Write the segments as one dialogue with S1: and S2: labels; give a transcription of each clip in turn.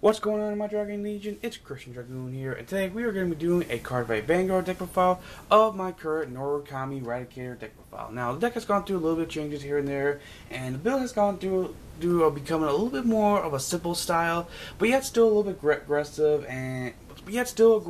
S1: What's going on in my Dragon Legion? It's Christian Dragoon here, and today we are going to be doing a CardFight Vanguard deck profile of my current Narukami Eradicator deck profile. Now, the deck has gone through a little bit of changes here and there, and the build has gone through becoming a little bit more of a simple style, but yet still a little bit aggressive, and still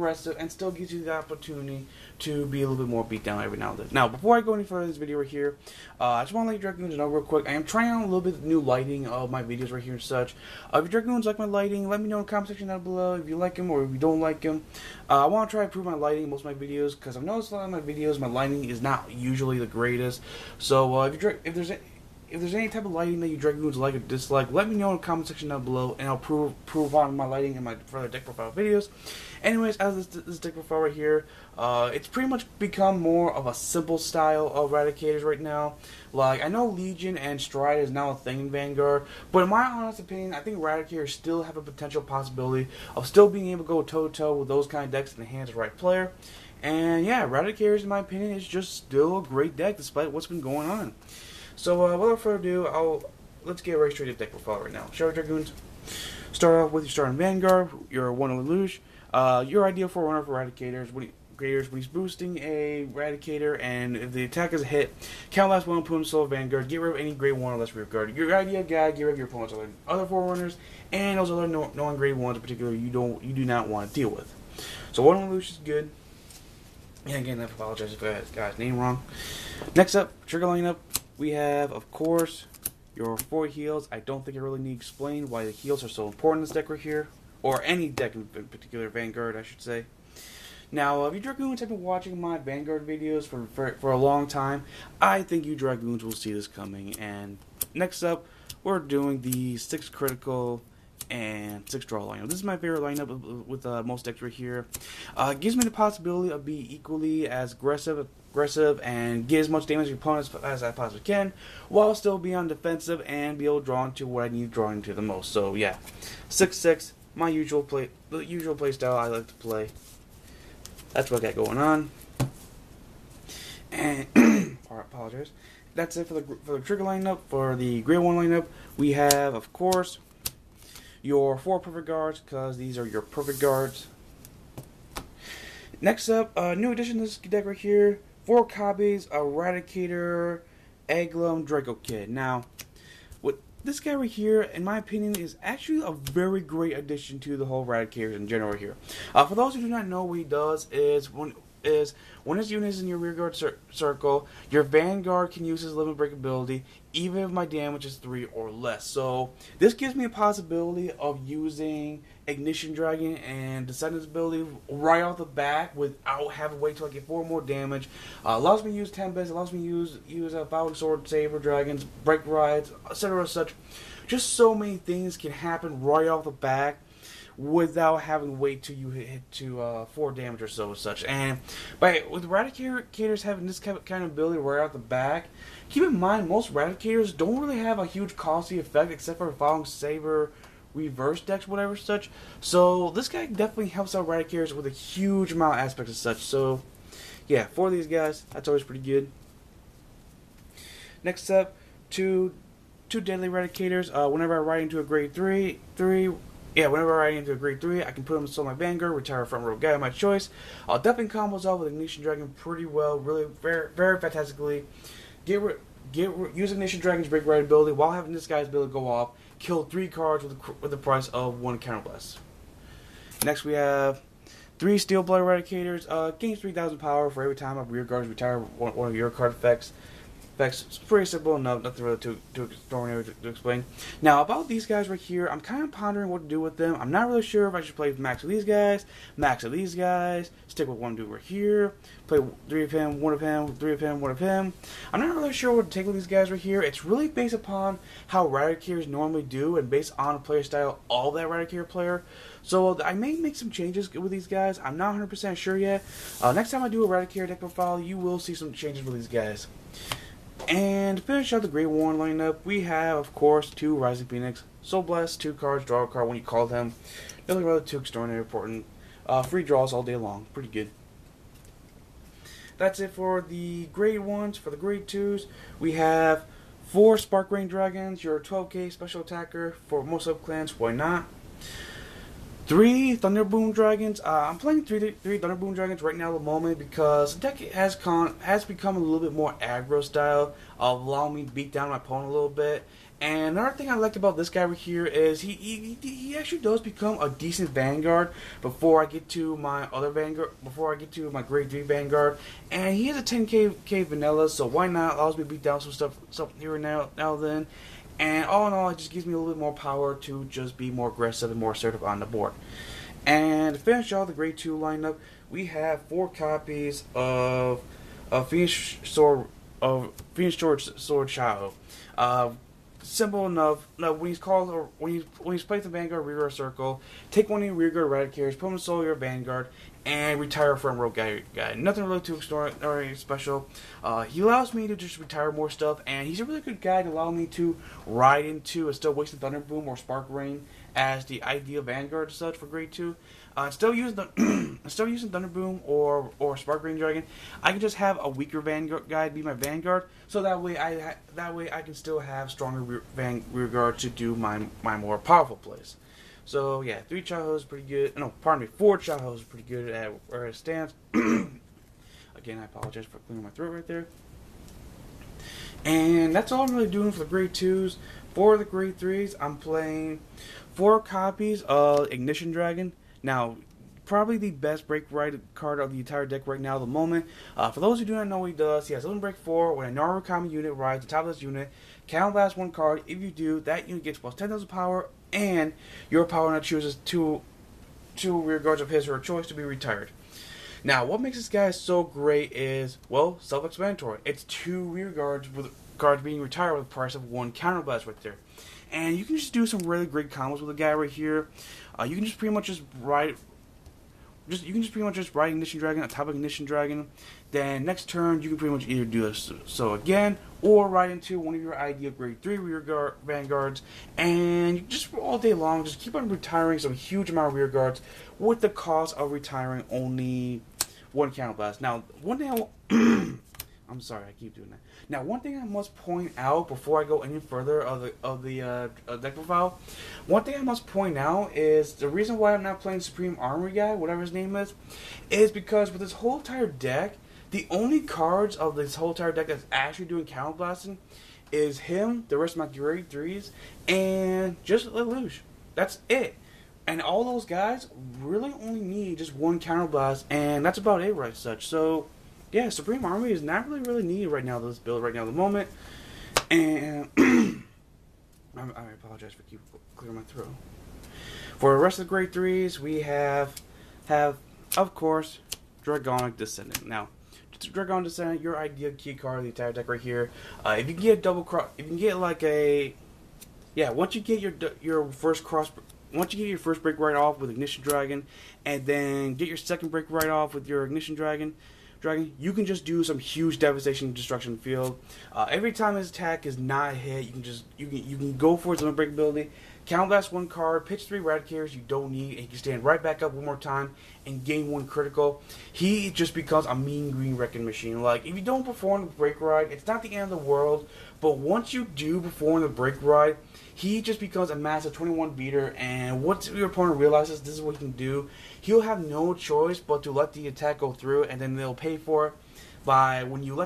S1: gives you the opportunity to be a little bit more beat down every now and then. Now, before I go any further in this video right here, I just want to let you Dragoons know real quick, I am trying out a little bit of new lighting of my videos right here and such. If you Dragoons like my lighting, let me know in the comment section down below if you like them or if you don't like them. I want to try to improve my lighting in most of my videos, because I've noticed a lot of my videos, my lighting is not usually the greatest. So, if there's any type of lighting that you Dragoons like or dislike, let me know in the comment section down below, and I'll prove on my lighting in my further deck profile videos. Anyways, as this deck profile right here, it's pretty much become more of a simple style of Eradicators right now. Like, I know Legion and Stride is now a thing in Vanguard, but in my honest opinion, I think Eradicators still have a potential possibility of still being able to go toe-to-toe with those kind of decks in the hands of the right player. And yeah, Eradicators, in my opinion, is just still a great deck despite what's been going on. So, without further ado, let's get right straight to deck profile right now. Shall we, Dragoons? Start off with your starting Vanguard, your one Lelouch. Your ideal for one of Eradicators when he's boosting a Eradicator, and if the attack is a hit, count last one opponent's solo Vanguard, get rid of any grade 1 or less rear guard. Your ideal guy, get rid of your opponent's other forerunners, and those other non-grade 1s in particular you do not want to deal with. So one Lelouch is good. And again, I apologize if I got his name wrong. Next up, trigger lineup. We have, of course, your 4 heals. I don't think I really need to explain why the heals are so important in this deck right here. Or any deck in particular, Vanguard, I should say. Now, if you Dragoons have been watching my Vanguard videos for a long time, I think you Dragoons will see this coming. And next up, we're doing the 6 critical and 6 draw lineup. This is my favorite lineup with most decks right here. It gives me the possibility of being equally as aggressive and get as much damage to your opponents as I possibly can, while still being on defensive and be able to draw into what I need to draw into the most. So yeah, 6/6, the usual play style I like to play. That's what I got going on. And apologize. That's it for the trigger lineup. For the grade 1 lineup, we have, of course, your 4 perfect guards, because these are your perfect guards. Next up, new addition to this deck right here, 4 copies, Eradicator, Eglum, Draco Kid. Now, with this guy right here, in my opinion, is actually a very great addition to the whole Eradicators in general here. For those who do not know, what he does is when his unit is in your rearguard circle, your Vanguard can use his limit break ability, even if my damage is 3 or less. So this gives me a possibility of using Ignition Dragon and Descendant's ability right off the bat without having to wait till I get 4 more damage. Allows me to use Tempest, allows me to use Fowling Sword, Saber Dragons, Break Rides, etc. such. Just so many things can happen right off the bat without having to wait till you hit to 4 damage or so as such. And with Eradicators having this kind of ability right out the back, keep in mind most Eradicators don't really have a huge costly effect except for Fowling Saber reverse decks, whatever such. So this guy definitely helps out Eradicators with a huge amount of aspects as such. So yeah, for these guys, that's always pretty good. Next up, two deadly Eradicators. Whenever I ride into a grade 3, whenever I ride into a grade 3, I can put them in my Vanguard, retire a front row guy of my choice. Definitely combos off with Ignition Dragon pretty well, really very, very fantastically. Use Ignition Dragon's break ride ability while having this guy's ability go off. Kill 3 cards with the price of 1 counter less. Next we have 3 Steel Blood Eradicators. Gains 3,000 power for every time a rear guards retire one of your card effects. It's pretty simple enough, nothing really too extraordinary to explain. Now, about these guys right here, I'm kind of pondering what to do with them. I'm not really sure if I should play max of these guys, max of these guys, stick with one dude right here, play 3 of him, 1 of him, 3 of him, 1 of him. I'm not really sure what to take with these guys right here. It's really based upon how Eradicators normally do and based on the player style of that Eradicator player. So I may make some changes with these guys. I'm not 100% sure yet. Next time I do a Eradicator deck profile, you will see some changes with these guys. And to finish out the grade 1 lineup, we have, of course, 2 Rising Phoenix. Soul Blast, 2 cards, draw a card when you call them. Nothing really too extraordinary important. Free draws all day long. Pretty good. That's it for the grade 1s. For the grade 2s, we have 4 Spark Rain Dragons, your 12k special attacker for most sub-clans. Why not? 3 Thunderboom Dragons. I'm playing three Thunderboom Dragons right now at the moment because the deck has become a little bit more aggro style, allowing me to beat down my opponent a little bit. And another thing I liked about this guy right here is he actually does become a decent Vanguard before I get to my other Vanguard, before I get to my grade 3 Vanguard. And he has a 10k vanilla, so why not? Allows me to beat down some stuff here and now then. And all in all, it just gives me a little bit more power to just be more aggressive and more assertive on the board. And to finish off the grade 2 lineup, we have 4 copies of Phoenix Sword Shadow. Simple enough. No, when he's placed in Vanguard rearguard circle, take one of your rearguard Eradicators, put him in solo your Vanguard, and retire from rogue guy. Nothing really too extraordinary special. He allows me to just retire more stuff, and he's a really good guy to allow me to ride into and still wasting Thunderboom or Spark Rain as the ideal Vanguard as such for grade 2. Still using Thunderboom or Spark Rain Dragon. I can just have a weaker Vanguard guy be my Vanguard, so that way I can still have stronger rearguard to do my more powerful plays. So yeah, 3 Chaho is pretty good. No, pardon me, 4 Chaho is pretty good at where it stands. Again, I apologize for clearing my throat right there. And that's all I'm really doing for the grade 2s. For the grade 3s, I'm playing 4 copies of Ignition Dragon. Now, probably the best break ride card of the entire deck right now at the moment. For those who do not know what he does, he has Limit Break 4. When a Narukami unit rides the top of this unit, Counter Blast 1 card. If you do, that unit gets plus 10,000 power, and your power now chooses two rearguards of his or her choice to be retired. Now, what makes this guy so great is, well, self-explanatory. It's 2 rearguards with cards being retired with the price of 1 Counter Blast right there. And you can just do some really great combos with the guy right here. You can just pretty much just ride Ignition Dragon on top of Ignition Dragon. Then next turn you can pretty much either do this so again, or ride into one of your ideal grade 3 rearguard Vanguards, and you just all day long just keep on retiring some huge amount of rearguards with the cost of retiring only 1 Counter Blast. Now, one thing I'm sorry, I keep doing that. Now, one thing I must point out before I go any further of the deck profile, one thing I must point out is the reason why I'm not playing Supreme Armory guy, whatever his name is because with this whole entire deck, the only cards of this whole entire deck that's actually doing counter blasting is him, the rest of my grade 3s, and just Lelouch. That's it. And all those guys really only need just 1 counter blast, and that's about it right such. So yeah, Supreme Army is not really needed right now, this build right now at the moment. And I apologize for keep clearing my throat. For the rest of the grade 3s, we have of course Dragonic Descendant. Now, Dragonic Descendant, your ideal key card of the entire deck right here. If you can get a double cross, if you can get like a once you get your first cross. Once you get your first break right off with Ignition Dragon, and then get your second break right off with your Ignition Dragon, you can just do some huge devastation destruction field. Every time his attack is not a hit, you can go for his limit break ability, counter blast 1 card, pitch 3 Eradicators you don't need, and you can stand right back up one more time and gain 1 critical. He just becomes a mean green wrecking machine. Like, if you don't perform the break ride, it's not the end of the world, but once you do perform the break ride, he just becomes a massive 21 beater, and once your opponent realizes this is what he can do, he'll have no choice but to let the attack go through, and then they'll pay for it by when you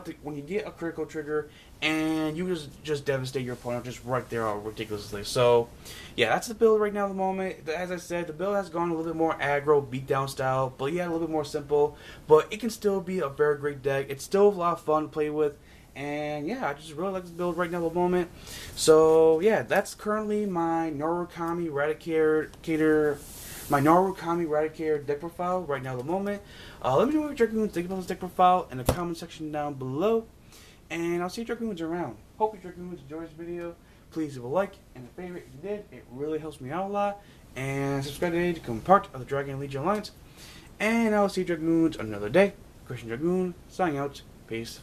S1: get a critical trigger, and you just devastate your opponent just right there ridiculously. So yeah, that's the build right now at the moment. As I said, the build has gone a little bit more aggro, beatdown style, but yeah, a little bit more simple, but it can still be a very great deck. It's still a lot of fun to play with. And yeah, I just really like this build right now at the moment. So yeah, that's currently my Narukami Eradicator deck profile right now at the moment. Let me know what Dragoons think about this deck profile in the comment section down below. And I'll see you Dragoons around. Hope you Dragoons enjoyed this video. Please leave a like and a favorite if you did. It really helps me out a lot. And subscribe today to become part of the Dragon Legion Alliance. And I'll see you Dragoons another day. Christian Dragoon, signing out. Peace.